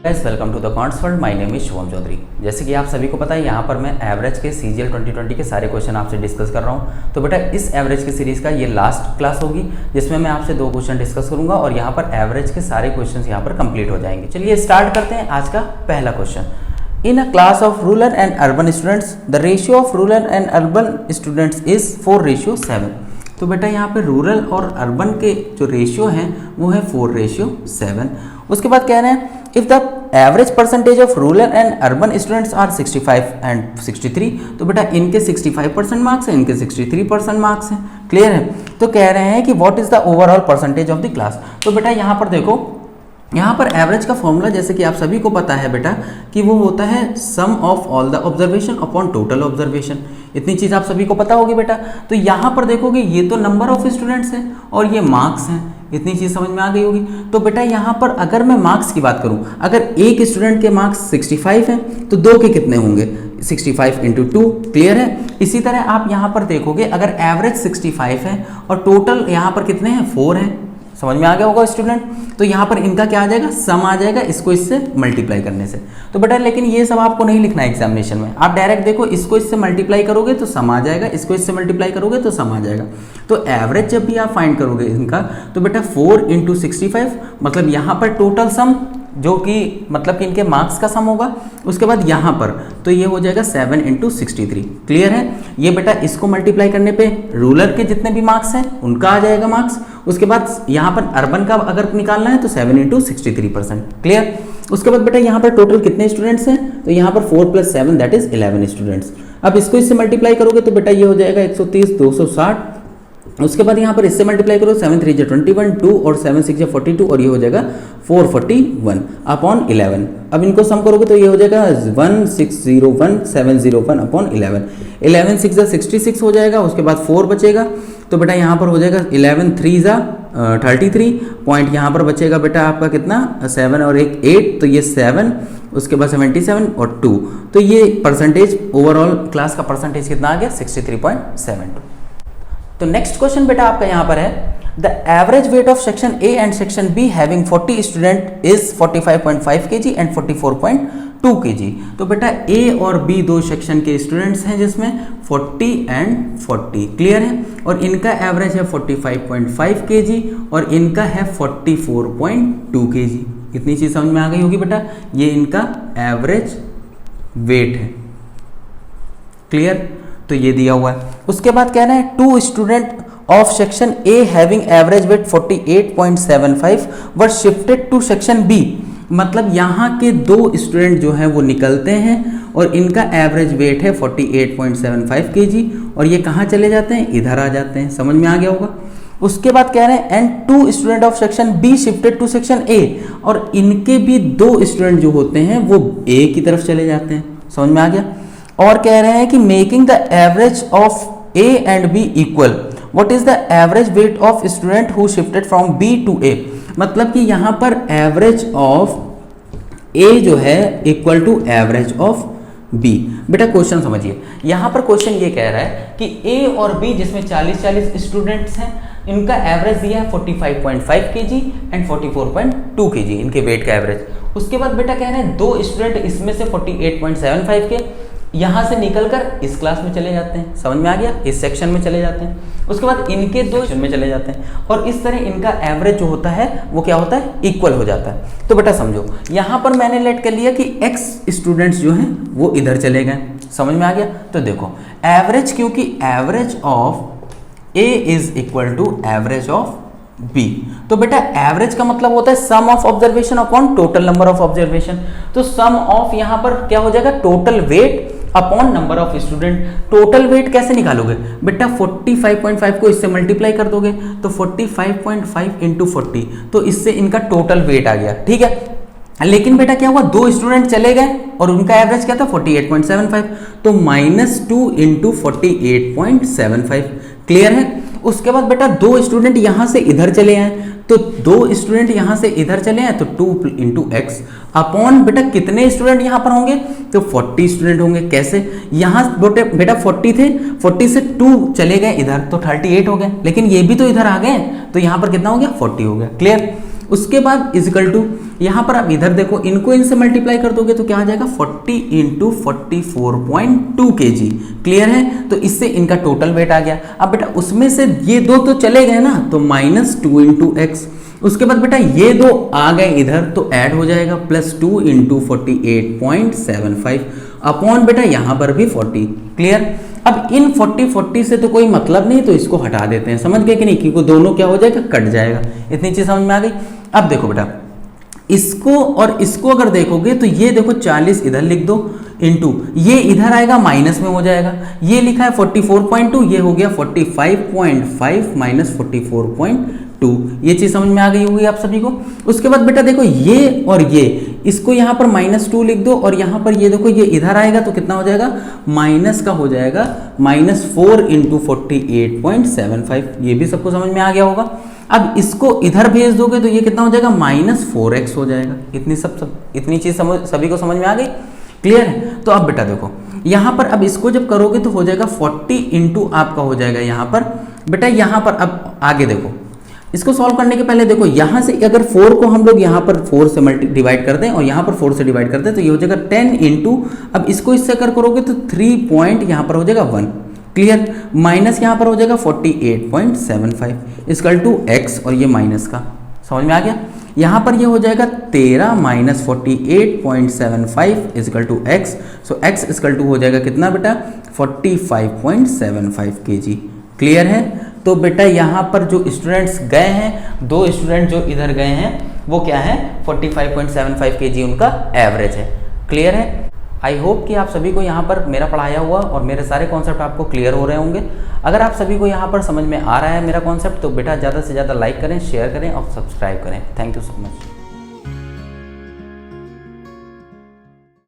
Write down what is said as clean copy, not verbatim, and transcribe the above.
Guys welcome to the quants world. My name is Shubham Chaudhary. जैसे कि आप सभी को पता है यहाँ पर मैं एवरेज के सीजीएल 2020 के सारे क्वेश्चन आपसे डिस्कस कर रहा हूँ। तो बेटा इस एवरेज की सीरीज़ का ये लास्ट क्लास होगी जिसमें मैं आपसे 2 क्वेश्चन डिस्कस करूँगा और यहाँ पर एवरेज के सारे क्वेश्चन यहाँ पर कंप्लीट हो जाएंगे। चलिए स्टार्ट करते हैं आज का पहला question. In a class of rural and urban students the ratio of rural and urban students is 4:7। तो बेटा यहाँ पे रूरल और अर्बन के जो रेशियो हैं वो है 4:7। उसके बाद कह रहे हैं if the average percentage of rural and urban students are 65 and 63। तो बेटा इनके 65% मार्क्स हैं, इनके 63% मार्क्स हैं। क्लियर है। तो कह रहे हैं कि what is the overall percentage of the class. तो बेटा यहाँ पर देखो, यहाँ पर एवरेज का फॉर्मूला जैसे कि आप सभी को पता है बेटा कि वो होता है sum of all the observation upon total observation. इतनी चीज़ आप सभी को पता होगी बेटा। तो यहाँ पर देखोगे ये तो नंबर ऑफ स्टूडेंट्स हैं और ये मार्क्स हैं। इतनी चीज़ समझ में आ गई होगी। तो बेटा यहाँ पर अगर मैं मार्क्स की बात करूँ, अगर एक स्टूडेंट के मार्क्स 65 हैं तो 2 के कितने होंगे, 65 × 2। क्लियर है। इसी तरह आप यहाँ पर देखोगे अगर एवरेज 65 है और टोटल यहाँ पर कितने हैं, 4 हैं। समझ में आ गया होगा स्टूडेंट। तो यहाँ पर इनका क्या आ जाएगा, सम आ जाएगा इसको इससे मल्टीप्लाई करने से। तो बेटा लेकिन ये सब आपको नहीं लिखना है एग्जामिनेशन में। आप डायरेक्ट देखो इसको इससे मल्टीप्लाई करोगे तो सम आ जाएगा, इसको इससे मल्टीप्लाई करोगे तो सम आ जाएगा। तो एवरेज जब भी आप फाइंड करोगे इनका तो बेटा 4 × 65 मतलब यहाँ पर टोटल सम जो कि मतलब कि इनके मार्क्स का सम होगा। उसके बाद यहाँ पर तो ये हो जाएगा 7 × 63। क्लियर है। ये बेटा इसको मल्टीप्लाई करने पे रूरल के जितने भी मार्क्स हैं उनका आ जाएगा मार्क्स। उसके बाद यहाँ पर अर्बन का अगर निकालना है तो 7 × 63%। क्लियर। उसके बाद बेटा यहाँ पर टोटल कितने स्टूडेंट्स हैं, तो यहाँ पर 4 + 7 दैट इज 11 स्टूडेंट्स। अब इसको इससे मल्टीप्लाई करोगे तो बेटा ये हो जाएगा 130, 260। उसके बाद यहाँ पर इससे मल्टीप्लाई करो 7 × 3 = 21, 2 और 7 × 6 = 42 और ये हो जाएगा 441 अपॉन 11। अब इनको सम करोगे तो ये हो जाएगा 1601701 अपॉन 11। 11 6 = 66 हो जाएगा। उसके बाद 4 बचेगा तो बेटा यहाँ पर हो जाएगा 11 3 = 33 पॉइंट। यहाँ पर बचेगा बेटा आपका कितना, 7 और 1 8 तो ये 7। उसके बाद 77 और 2 तो ये परसेंटेज ओवरऑल क्लास का परसेंटेज कितना आ गया, 63.72। तो नेक्स्ट क्वेश्चन बेटा आपका यहाँ पर है the average weight of section A and section be having 40 student is 45.5 kg and 44.2 kg। तो बेटा ए और बी दो सेक्शन के स्टूडेंट्स हैं जिसमें 40 एंड 40। क्लियर है। और इनका एवरेज है 45.5 kg और इनका है 44.2 kg। इतनी चीज समझ में आ गई होगी बेटा। ये इनका एवरेज वेट है। क्लियर। तो ये दिया हुआ है। उसके बाद कहना है 2 student of section A having average weight 48.75 were shifted to section B. मतलब यहाँ के 2 स्टूडेंट जो हैं वो निकलते हैं और इनका एवरेज वेट है 48.75 kg और ये कहाँ चले जाते हैं, इधर आ जाते हैं। समझ में आ गया होगा। उसके बाद कह रहे हैं and 2 student of section B shifted to section A और इनके भी 2 स्टूडेंट जो होते हैं वो ए की तरफ चले जाते हैं। समझ में आ गया। और कह रहे हैं कि making the average of A and B equal what is the average weight of student who shifted from B to A. मतलब कि यहाँ पर एवरेज ऑफ ए जो है equal to average of B. बेटा क्वेश्चन समझिए। यहाँ पर क्वेश्चन ये कह रहा है कि ए और बी जिसमें 40 स्टूडेंट्स हैं इनका एवरेज दिया है 45.5 kg एंड 44.2 kg इनके वेट का एवरेज। उसके बाद बेटा कह रहे हैं 2 स्टूडेंट इसमें से 48.75 के यहाँ से निकलकर इस क्लास में चले जाते हैं। समझ में आ गया। इस सेक्शन में चले जाते हैं। उसके बाद इनके 2 सेक्शन में चले जाते हैं और इस तरह इनका एवरेज जो होता है वो क्या होता है, इक्वल हो जाता है। तो बेटा समझो यहाँ पर मैंने लेट कर लिया कि x स्टूडेंट्स जो हैं वो इधर चले गए। समझ में आ गया। तो देखो एवरेज, क्योंकि average of A is equal to average of B. तो बेटा एवरेज का मतलब होता है sum of observation upon total number of observation. तो सम ऑफ यहाँ पर क्या हो जाएगा, total weight upon number of student. Total weight कैसे निकालोगे बेटा, 45.5 को इससे मल्टीप्लाई कर दोगे तो 45.5 × 40 तो इससे इनका टोटल वेट आ गया। ठीक है। लेकिन बेटा क्या हुआ, 2 स्टूडेंट चले गए और उनका एवरेज क्या था 48.75 तो -2 × 48.75। क्लियर है। उसके बाद बेटा 2 स्टूडेंट यहाँ से इधर चले आए तो 2 स्टूडेंट यहाँ से इधर चले आए तो 2 × x अपॉन बेटा कितने स्टूडेंट यहाँ पर होंगे, तो 40 स्टूडेंट होंगे। कैसे, यहाँ बेटा 40 थे, 40 से 2 चले गए इधर तो 38 हो गए, लेकिन ये भी तो इधर आ गए तो यहाँ पर कितना हो गया 40 हो गया। क्लियर। उसके बाद इजिकल टू यहाँ पर आप इधर देखो, इनको इनसे मल्टीप्लाई कर दोगे तो क्या आ जाएगा 40 इंटू 44.2 kg। क्लियर है, तो इससे इनका टोटल वेट आ गया। अब बेटा उसमें से ये दो तो चले गए ना, तो -2 इंटू एक्स। उसके बाद बेटा ये दो आ गए इधर तो ऐड हो जाएगा +2 इंटू 48.75 अपॉन बेटा यहाँ पर भी 40। क्लियर। अब इन 40 से तो कोई मतलब नहीं, तो इसको हटा देते हैं। समझ गए कि नहीं, क्योंकि दोनों क्या हो जाएगा, कट जाएगा। इतनी चीज समझ में आ गई। अब देखो बेटा इसको और इसको अगर देखोगे तो ये देखो 40 इधर लिख दो इंटू ये इधर आएगा माइनस में हो जाएगा। ये लिखा है 44.2, ये हो गया 45.5 माइनस 44.2। ये चीज समझ में आ गई होगी आप सभी को। उसके बाद बेटा देखो ये और ये, इसको यहाँ पर -2 लिख दो और यहाँ पर ये देखो ये इधर आएगा तो कितना हो जाएगा, माइनस का हो जाएगा -4 इंटू 48.75। ये भी सबको समझ में आ गया होगा। अब इसको इधर भेज दोगे तो ये कितना हो जाएगा, -4x हो जाएगा। इतनी चीज सभी को समझ में आ गई। क्लियर है। तो अब बेटा देखो यहाँ पर अब इसको जब करोगे तो हो जाएगा 40 इंटू आपका हो जाएगा यहाँ पर बेटा, यहाँ पर अब आगे देखो इसको सॉल्व करने के पहले देखो यहाँ से अगर 4 को हम लोग यहाँ पर 4 से डिवाइड कर दें और यहाँ पर 4 से डिवाइड कर दें तो ये हो जाएगा 10 इंटू, अब इसको इससे अगर करोगे तो 3 पॉइंट यहाँ पर हो जाएगा 1। क्लियर। माइनस यहाँ पर हो जाएगा 48.75 इक्वल टू एक्स और ये माइनस का, समझ में आ गया। यहाँ पर ये हो जाएगा 13 minus 48.75 equal to x. So x equal to हो जाएगा कितना बेटा, 45.75 kg। क्लियर है। तो बेटा यहाँ पर जो स्टूडेंट्स गए हैं, 2 स्टूडेंट जो इधर गए हैं वो क्या है, 45.75 kg उनका एवरेज है। क्लियर है। आई होप कि आप सभी को यहाँ पर मेरा पढ़ाया हुआ और मेरे सारे कॉन्सेप्ट आपको क्लियर हो रहे होंगे। अगर आप सभी को यहाँ पर समझ में आ रहा है मेरा कॉन्सेप्ट तो बेटा ज़्यादा से ज़्यादा लाइक करें, शेयर करें और सब्सक्राइब करें। Thank you so much.